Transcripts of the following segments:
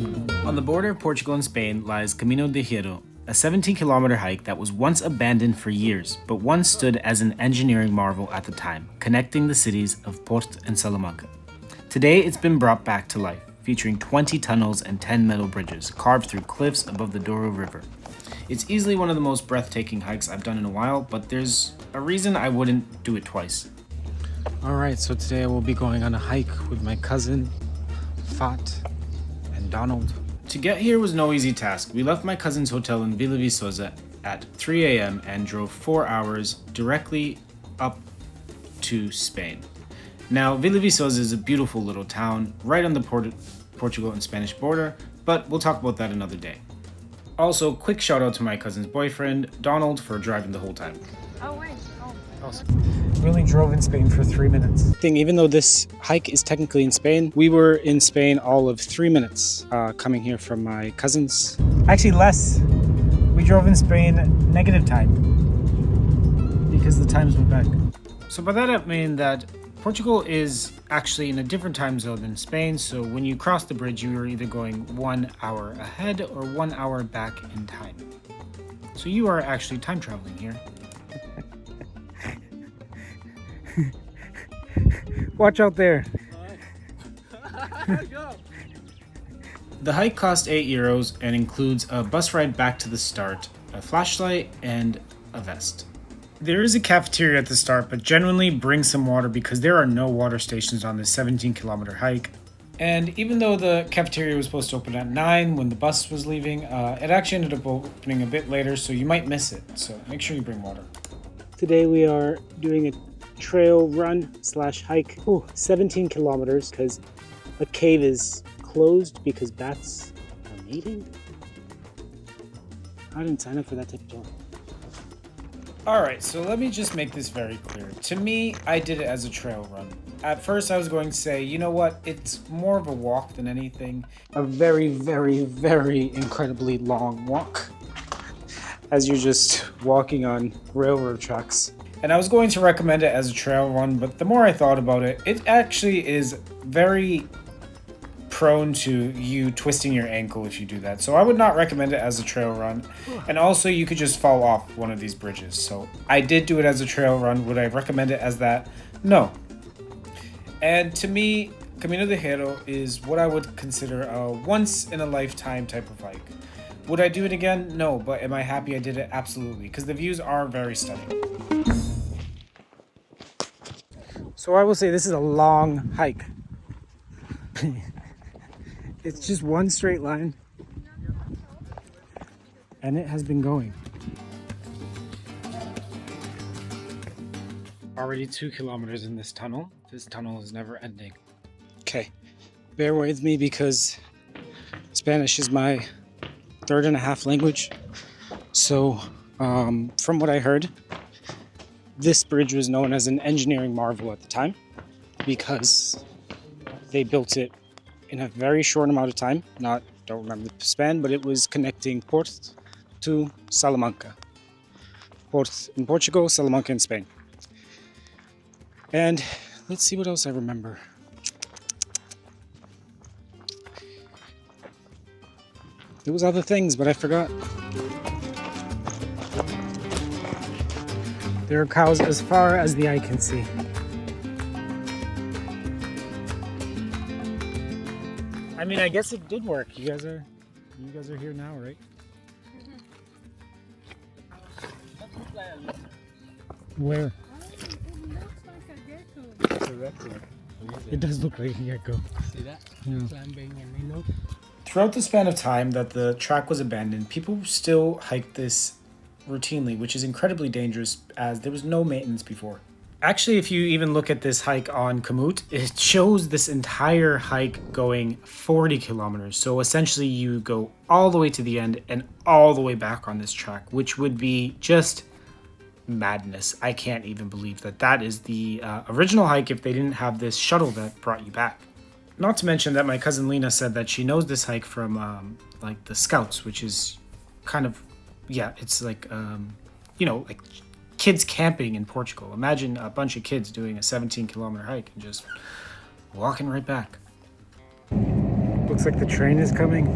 On the border of Portugal and Spain lies Camino de Hierro, a 17-kilometer hike that was once abandoned for years, but once stood as an engineering marvel at the time, connecting the cities of Porto and Salamanca. Today, it's been brought back to life, featuring 20 tunnels and 10 metal bridges carved through cliffs above the Douro River. It's easily one of the most breathtaking hikes I've done in a while, but there's a reason I wouldn't do it twice. Alright, so today I will be going on a hike with my cousin, Fat, and Donald. To get here was no easy task. We left my cousin's hotel in Vila Viçosa at 3 a.m. and drove 4 hours directly up to Spain. Now, Vila Viçosa is a beautiful little town right on the Portugal and Spanish border, but we'll talk about that another day. Also, quick shout out to my cousin's boyfriend, Donald, for driving the whole time. Oh, wait. Oh. Awesome. We only drove in Spain for 3 minutes. Even though this hike is technically in Spain, we were in Spain all of 3 minutes coming here from my cousin's. Actually less. We drove in Spain negative time because the times went back. So by that I mean that Portugal is actually in a different time zone than Spain, so when you cross the bridge you are either going 1 hour ahead or 1 hour back in time. So you are actually time traveling here. Watch out there. The hike cost €8 and includes a bus ride back to the start, a flashlight, and a vest. There is a cafeteria at the start, but genuinely bring some water because there are no water stations on this 17-kilometer hike. And even though the cafeteria was supposed to open at 9 when the bus was leaving, it actually ended up opening a bit later, so you might miss it. So make sure you bring water. Today we are doing a trail run / hike. 17 kilometers because a cave is closed because bats are mating. I didn't sign up for that type of job. Alright, so let me just make this very clear. To me, I did it as a trail run. At first I was going to say, you know what, it's more of a walk than anything. A very, very, very incredibly long walk as you're just walking on railroad tracks. And I was going to recommend it as a trail run, but the more I thought about it, it actually is very prone to you twisting your ankle if you do that. So I would not recommend it as a trail run. And also you could just fall off one of these bridges. So I did do it as a trail run. Would I recommend it as that? No. And to me, Camino de Hierro is what I would consider a once in a lifetime type of hike. Would I do it again? No, but am I happy I did it? Absolutely, because the views are very stunning. So I will say this is a long hike. It's just one straight line. And it has been going. Already 2 kilometers in this tunnel. This tunnel is never ending. Okay, bear with me because Spanish is my 3.5 language. So from what I heard, this bridge was known as an engineering marvel at the time because they built it in a very short amount of time. Don't remember the span, but it was connecting Porto to Salamanca. Porto in Portugal, Salamanca in Spain. And let's see what else I remember. There was other things, but I forgot. There are cows as far as the eye can see. I mean, I guess it did work. You guys are here now, right? Where? It does look like a gecko. See that? Yeah. Climbing and you know. Throughout the span of time that the track was abandoned, people still hiked this routinely, which is incredibly dangerous as there was no maintenance before. Actually, if you even look at this hike on Komoot, it shows this entire hike going 40 kilometers. So essentially you go all the way to the end and all the way back on this track, which would be just madness. I can't even believe that that is the original hike if they didn't have this shuttle that brought you back. Not to mention that my cousin Lena said that she knows this hike from like the Scouts, which is kind of, yeah, it's like, like kids camping in Portugal. Imagine a bunch of kids doing a 17-kilometer hike and just walking right back. Looks like the train is coming.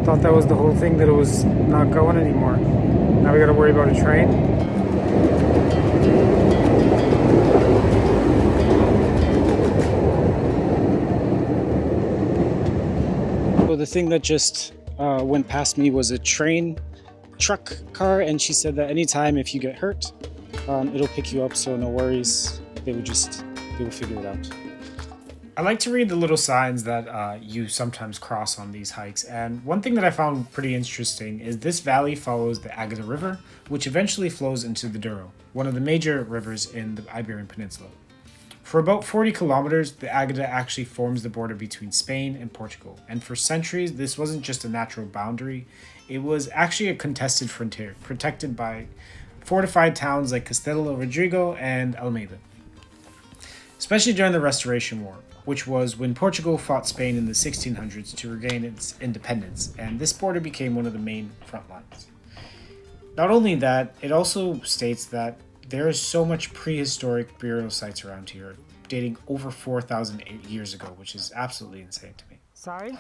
Thought that was the whole thing, that it was not going anymore. Now we gotta worry about a train. So the thing that just went past me was a train truck car, and she said that anytime if you get hurt, it'll pick you up, so no worries. They will figure it out. I like to read the little signs that you sometimes cross on these hikes, and one thing that I found pretty interesting is this valley follows the Águeda River, which eventually flows into the Douro, one of the major rivers in the Iberian Peninsula. For about 40 kilometers, the Águeda actually forms the border between Spain and Portugal, and for centuries this wasn't just a natural boundary, it was actually a contested frontier, protected by fortified towns like Castelo Rodrigo and Almeida. Especially during the Restoration War, which was when Portugal fought Spain in the 1600s to regain its independence, and this border became one of the main front lines. Not only that, it also states that there is so much prehistoric burial sites around here, dating over 4,000 years ago, which is absolutely insane to me. Sorry?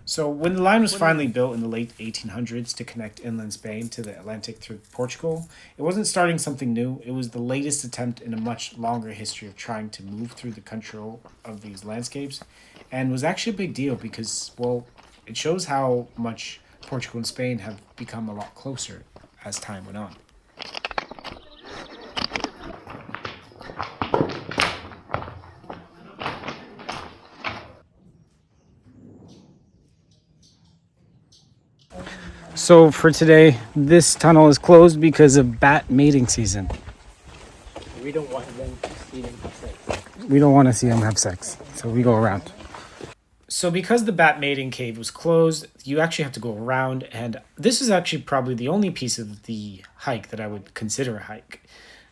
So when the line was finally built in the late 1800s to connect inland Spain to the Atlantic through Portugal, it wasn't starting something new, it was the latest attempt in a much longer history of trying to move through the control of these landscapes, and was actually a big deal because, well, it shows how much Portugal and Spain have become a lot closer as time went on. So for today, this tunnel is closed because of bat mating season. We don't want them to see them have sex. We don't want to see them have sex, so we go around. So because the bat mating cave was closed, you actually have to go around, and this is actually probably the only piece of the hike that I would consider a hike.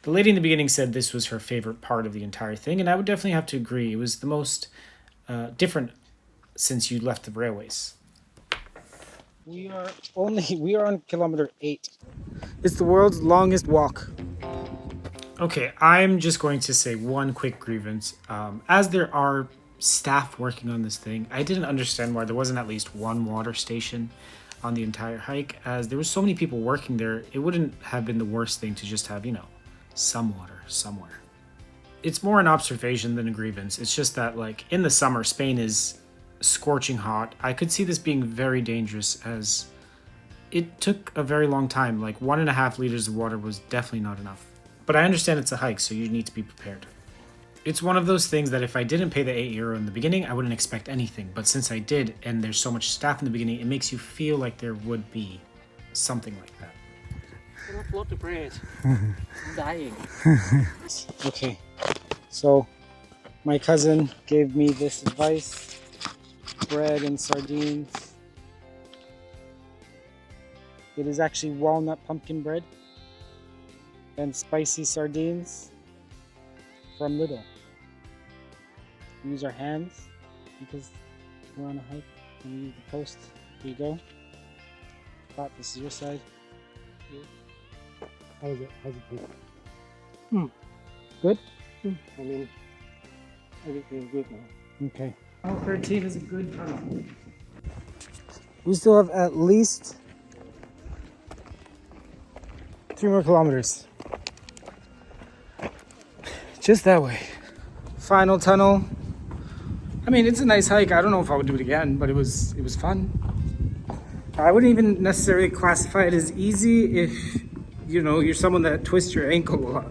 The lady in the beginning said this was her favorite part of the entire thing, and I would definitely have to agree. It was the most different since you left the railways. We are on kilometer 8. It's the world's longest walk. Okay, I'm just going to say one quick grievance. As there are staff working on this thing, I didn't understand why there wasn't at least one water station on the entire hike. As there were so many people working there, it wouldn't have been the worst thing to just have, some water somewhere. It's more an observation than a grievance. It's just that, like, in the summer, Spain is scorching hot. I could see this being very dangerous as it took a very long time. Like 1.5 liters of water was definitely not enough. But I understand it's a hike, so you need to be prepared. It's one of those things that if I didn't pay the €8 in the beginning, I wouldn't expect anything. But since I did, and there's so much staff in the beginning, it makes you feel like there would be something like that. I don't float the bread. I'm dying. Okay, so my cousin gave me this advice. Bread and sardines. It is actually walnut pumpkin bread and spicy sardines from Lidl. We use our hands because we're on a hike and we use the post. Here you go. Thought this is your side. How's it taste? Good? I mean, everything is good now. Okay. Oh, 13 is a good tunnel. We still have at least 3 more kilometers. Just that way. Final tunnel. I mean, it's a nice hike. I don't know if I would do it again, but it was fun. I wouldn't even necessarily classify it as easy if, you're someone that twists your ankle a lot.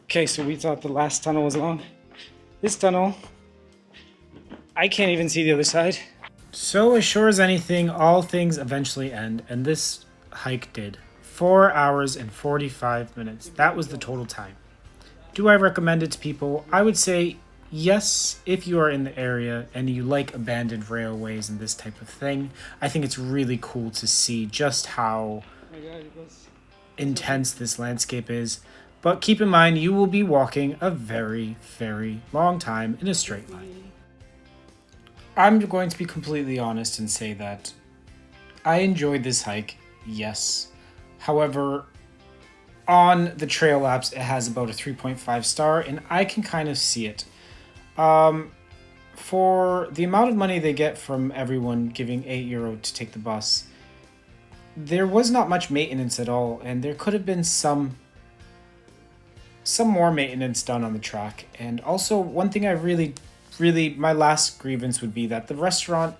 Okay, so we thought the last tunnel was long. This tunnel, I can't even see the other side. So as sure as anything, all things eventually end, and this hike did. 4 hours and 45 minutes. That was the total time. Do I recommend it to people? I would say yes, if you are in the area and you like abandoned railways and this type of thing. I think it's really cool to see just how intense this landscape is. But keep in mind, you will be walking a very, very long time in a straight line. I'm going to be completely honest and say that I enjoyed this hike, yes. However, on the trail apps, it has about a 3.5 star, and I can kind of see it. for the amount of money they get from everyone giving €8 to take the bus, there was not much maintenance at all, and there could have been some more maintenance done on the track. And also, one thing I really, my last grievance would be that the restaurant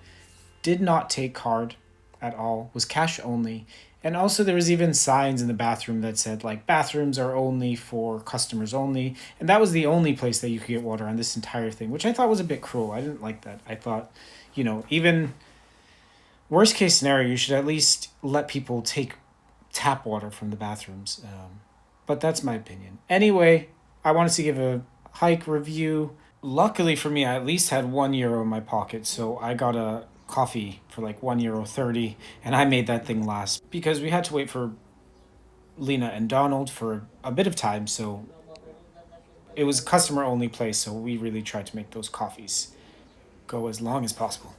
did not take card at all, was cash only. And also there was even signs in the bathroom that said like bathrooms are only for customers only. And that was the only place that you could get water on this entire thing, which I thought was a bit cruel. I didn't like that. I thought, even worst case scenario, you should at least let people take tap water from the bathrooms. But that's my opinion. Anyway, I wanted to give a hike review. Luckily for me, I at least had €1 in my pocket, so I got a coffee for like €1.30, and I made that thing last because we had to wait for Lena and Donald for a bit of time, so it was a customer only place, so we really tried to make those coffees go as long as possible.